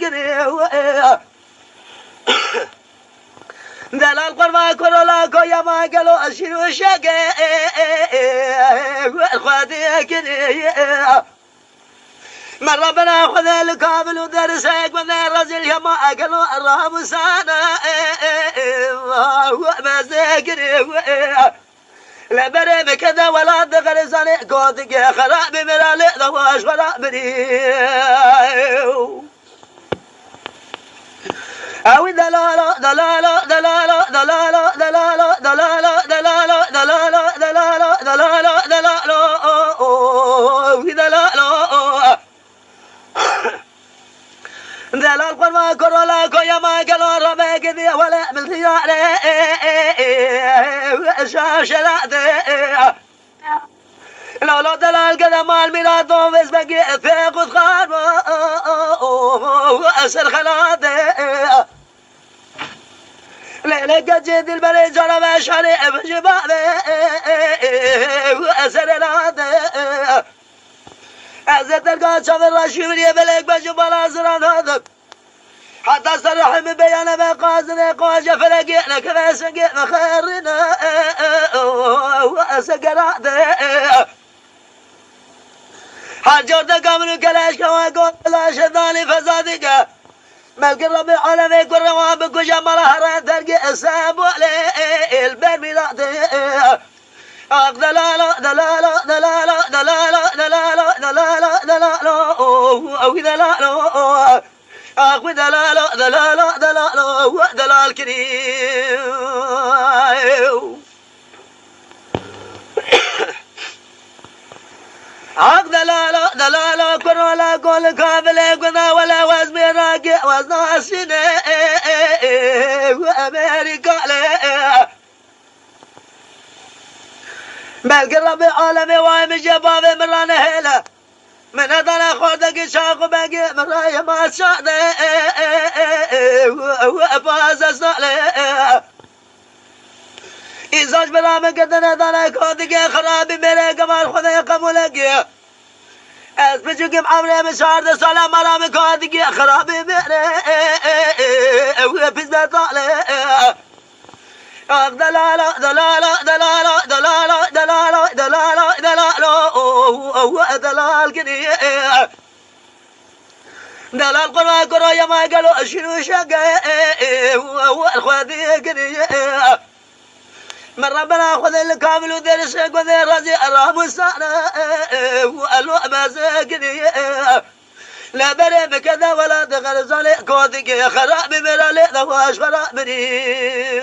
كريه دلال قرما كرولا كويا ما قالوا أشيلوا شقي والخواتي كريه من ربنا خذ الكامل ودرسك من الرجل يما قالوا الرهب سانا وما ذكري لا بري كذا ولا دخل سنة كودك خراب مرالي ذواش خراب بري أو دلالة دلالة دلالة دلالة دلالة دلالة دلالة دلالة دلالة دلالة دلالة دلال قرما كرولا كويا ما قالوا ربك ذي ولا من ثياري شاشلاتي لو دلال كذا مال ميلاد وفز بقي ثاقذ خان وأسر خلاتي ليلك جد البري جرى بشري بجبابي وأسر لاتي أزت القاد شاف الرشيم يبلك بجبال زران هذا حتى صرح من بيانا بقازنا قاجة فلقينا كما سقينا خيرنا وأسقرات حجر دقامن كلاش كما قول لا شذاني فزادك ملك الرب العالمي كل روابك وجمال هران ترقي الساب عليه البين ميلادي دلالة دلالة دلالة دلالة دلالة دلالة دلالة أو دلالة أخو دلالة دلالة دلالة دلال كريم عق دلالة دلالة كرولا كل كافلة كذا ولا وزن راقي وزن السنة وأمريكا ملك الرب العالمي وايم جباب مرانه هلا من هذا خودك شاق باقي مرايا ما شاد وفاز صالح إزاج برام قدر هذا خودك خرابي میرے کمال خدا قبولك اسمجك عمري مشارد سلام مرام خودك خرابي میرے وفاز صالح دلالة دلالة دلالة دلالة دلالة دلالة دلالة دلال كنيه دلال قرا قرا يا ما قالوا شنو شقه والخواتي كنيه من ربنا خذ الكامل ودرسك وذي رزي الرام السنة والو ما كنيه لا بري بكذا ولا دخل زالي كودك خراب مرالي ذواش خراب بري